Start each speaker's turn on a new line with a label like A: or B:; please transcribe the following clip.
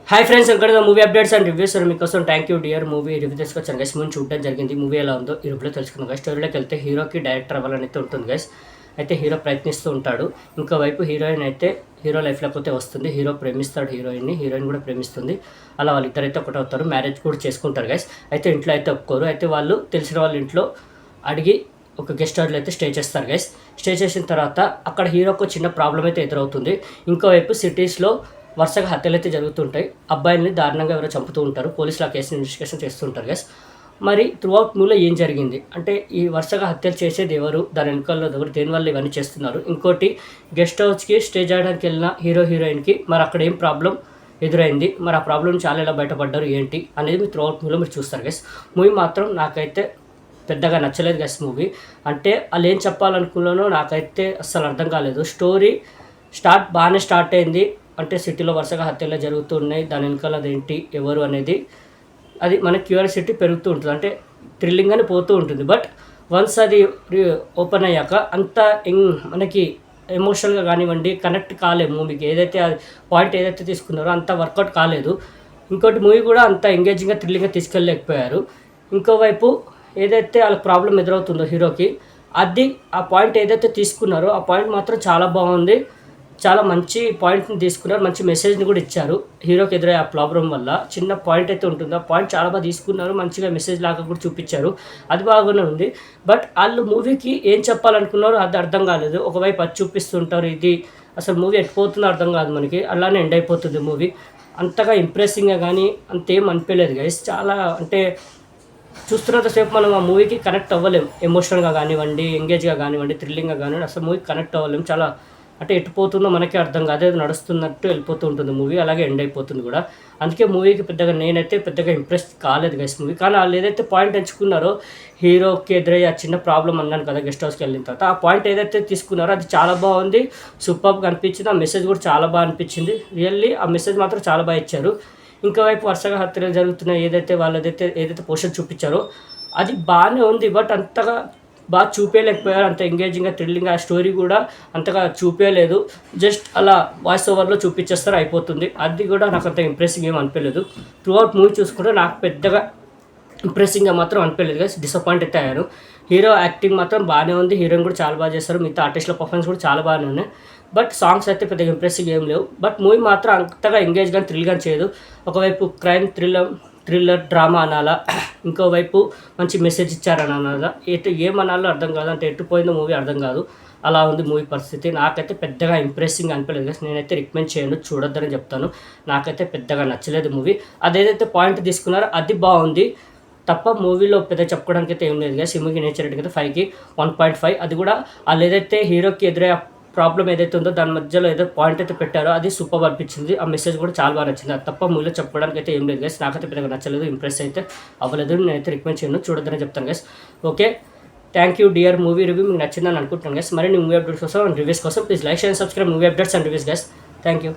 A: Hi friends, ఇక్కడ movie updates and reviews మీకోసం thank you dear movie review తీసుకొచ్చాను guys. ముందు చూడడం జరిగింది. మూవీ ఎలా ఉందో ఈ రివ్యూలో తెలుసుకుందాం గైస్. స్టోరీలోకి వెళ్తే హీరోకి డైరెక్టర్ అవ్వాలని అయితే ఉంటుంది గైస్. అయితే హీరో ప్రయత్నిస్తూ ఉంటాడు. ఇంకోవైపు హీరోయిన్ అయితే హీరో లైఫ్లోకి అయితే వస్తుంది. హీరో ప్రేమిస్తాడు హీరోయిన్ని, హీరోయిన్ కూడా ప్రేమిస్తుంది. అలా వాళ్ళిద్దరైతే ఒకటవుతారు. మ్యారేజ్ కూడా చేసుకుంటారు గైస్. అయితే ఇంట్లో అయితే ఒప్పుకోరు. అయితే వాళ్ళు తెలిసిన వాళ్ళ ఇంట్లో అడిగి ఒక గెస్ట్ హౌస్లో అయితే స్టే చేస్తారు గైస్. స్టే చేసిన తర్వాత అక్కడ హీరోకు చిన్న ప్రాబ్లం అయితే ఎదురవుతుంది. ఇంకోవైపు సిటీస్లో వరుసగా హత్యలు అయితే జరుగుతుంటాయి. అబ్బాయిల్ని దారుణంగా ఎవరో చంపుతూ ఉంటారు. పోలీసులు ఆ కేసుని ఇన్వెస్టిగేషన్ చేస్తుంటారు గైస్. మరి త్రూఅవుట్ మూవీలో ఏం జరిగింది అంటే, ఈ వరుసగా హత్యలు చేసేది ఎవరు, దాని వెనకాల ఎవరు, దేనివల్ల ఇవన్నీ చేస్తున్నారు. ఇంకోటి, గెస్ట్ హౌస్కి స్టే చేయడానికి వెళ్ళిన హీరో హీరోయిన్కి మరి అక్కడ ఏం ప్రాబ్లం ఎదురైంది, మరి ఆ ప్రాబ్లం నుంచి చాలా ఎలా బయటపడ్డారు ఏంటి అనేది మీరు త్రూఅవుట్ మూవీలో మీరు చూస్తారు గైస్. మూవీ మాత్రం నాకైతే పెద్దగా నచ్చలేదు గైస్. మూవీ అంటే వాళ్ళు ఏం చెప్పాలనుకున్నానో నాకైతే అస్సలు అర్థం కాలేదు. స్టోరీ బాగానే స్టార్ట్ అయింది. అంటే సిటీలో వరుసగా హత్యలు జరుగుతున్నాయి, దాని వెనకాల అదేంటి ఎవరు అనేది అది మన క్యూరియాసిటీ పెరుగుతూ ఉంటుంది. అంటే థ్రిల్లింగ్ అని పోతూ ఉంటుంది. బట్ వన్స్ అది ఓపెన్ అయ్యాక అంత మనకి ఎమోషనల్గా కానివ్వండి కనెక్ట్ కాలేదు మూవీకి. ఏదైతే పాయింట్ ఏదైతే తీసుకున్నారో అంత వర్కౌట్ కాలేదు. ఇంకోటి, మూవీ కూడా అంత ఎంగేజింగ్గా థ్రిల్లింగ్గా తీసుకెళ్ళలేకపోయారు. ఇంకోవైపు ఏదైతే వాళ్ళకి ప్రాబ్లం ఎదురవుతుందో హీరోకి, అది ఆ పాయింట్ ఏదైతే తీసుకున్నారో ఆ పాయింట్ మాత్రం చాలా బాగుంది. చాలా మంచి పాయింట్ని తీసుకున్నారు, మంచి మెసేజ్ని కూడా ఇచ్చారు. హీరోకి ఎదురయ్యే ఆ ప్రాబ్లం వల్ల చిన్న పాయింట్ అయితే ఉంటుందో ఆ పాయింట్ చాలా బాగా తీసుకున్నారు. మంచిగా మెసేజ్ లాగా కూడా చూపించారు. అది బాగానే ఉంది. బట్ వాళ్ళు మూవీకి ఏం చెప్పాలనుకున్నారో అది అర్థం కాలేదు. ఒకవైపు అది చూపిస్తుంటారు, ఇది అసలు మూవీ ఎట్టిపోతుందో అర్థం కాదు మనకి. అలానే ఎండ్ అయిపోతుంది మూవీ. అంతగా ఇంప్రెసింగ్గా కానీ అంతేం అనిపించలేదు గైస్. చాలా అంటే చూస్తున్నంతసేపు మనం ఆ మూవీకి కనెక్ట్ అవ్వలేం. ఎమోషనల్గా కానివ్వండి, ఎంగేజ్గా కానివ్వండి, థ్రిల్లింగ్గా కానివ్వండి, అసలు మూవీకి కనెక్ట్ అవ్వలేం. చాలా అంటే ఎట్టుపోతుందో మనకే అర్థం కాదు. అది నడుస్తున్నట్టు వెళ్ళిపోతూ ఉంటుంది మూవీ, అలాగే ఎండ్ అయిపోతుంది కూడా. అందుకే మూవీకి నేనైతే పెద్దగా ఇంప్రెస్ కాలేదు గైస్ మూవీ. కానీ వాళ్ళు ఏదైతే పాయింట్ ఎంచుకున్నారో, హీరోకి ఎదురయ్యే చిన్న ప్రాబ్లం అన్నాను కదా గెస్ట్ హౌస్కి వెళ్ళిన తర్వాత, ఆ పాయింట్ ఏదైతే తీసుకున్నారో అది చాలా బాగుంది, సూపర్గా అనిపించింది. ఆ మెసేజ్ కూడా చాలా బాగా అనిపించింది. రియల్లీ ఆ మెసేజ్ మాత్రం చాలా బాగా ఇచ్చారు. ఇంకోవైపు వరుసగా హత్యలు జరుగుతున్నాయి, ఏదైతే పోషన్ చూపించారో అది బాగానే ఉంది. బట్ అంతగా బాగా చూపించలేకపోయారు. అంత ఎంగేజింగ్గా థ్రిల్లింగ్ ఆ స్టోరీ కూడా అంతగా చూపించలేదు. జస్ట్ అలా వాయిస్ ఓవర్లో చూపించేస్తారు, అయిపోతుంది. అది కూడా నాకు అంత ఇంప్రెసింగ్ ఏం అనిపించలేదు. త్రూఅవుట్ మూవీ చూసుకుంటే నాకు పెద్దగా ఇంప్రెసింగ్గా మాత్రం అనిపించలేదు గైస్. డిసప్పాయింట్ అయితే అయ్యాను. హీరో యాక్టింగ్ మాత్రం బాగానే ఉంది, హీరోయిన్ కూడా చాలా బాగా చేస్తారు, మిగతా ఆర్టిస్టుల పర్ఫార్మెన్స్ కూడా చాలా బాగానే ఉన్నాయి. బట్ సాంగ్స్ అయితే పెద్దగా ఇంప్రెసింగ్ ఏం లేవు. బట్ మూవీ మాత్రం అంతగా ఎంగేజ్గా థ్రిల్గా చేయదు. ఒకవైపు క్రైమ్ థ్రిల్లర్ డ్రామా అనాలా, ఇంకోవైపు మంచి మెసేజ్ ఇచ్చారని అనాలా, ఏమనాలో అర్థం కాదు. అంటే ఎట్టుపోయిందో మూవీ అర్థం కాదు. అలా ఉంది మూవీ పరిస్థితి. నాకైతే పెద్దగా ఇంప్రెసింగ్ అనిపించలేదు కదా. నేనైతే రికమెండ్ చేయను, చూడొద్దని చెప్తాను. నాకైతే పెద్దగా నచ్చలేదు మూవీ. అదేదైతే పాయింట్ తీసుకున్నారో అది బాగుంది తప్ప మూవీలో పెద్ద చెప్పుకోవడానికి అయితే ఏం లేదు కదా. సినిమాకి నేచర్ రేటింగ్ అయితే 5కి 1.5. అది కూడా వాళ్ళు ఏదైతే హీరోకి ఎదురయ్యే ప్రాబ్లం ఏదైతే ఉందో దాని మధ్యలో ఏదో పాయింట్ అయితే పెట్టారో అది సూపర్ అనిపించింది. ఆ మెసేజ్ కూడా చాలా బాగా నచ్చింది. అది తప్ప మూవీలో చెప్పుకోవడానికి అయితే ఏం లేదు గైస్. నాకైతే పెద్దగా నచ్చలేదు, ఇంప్రెస్ అయితే అవ్వలేదు. నేనైతే రికమెండ్ చేయను, చూడొద్దని చెప్తాను guys. Okay, thank you dear movie review. మీకు నచ్చిందని అనుకుంటున్నాను గైస్. మరి మూవీ అప్డేట్స్ కోసం రివ్యూస్ కోసం please like, share, subscribe movie updates and reviews guys. Thank you.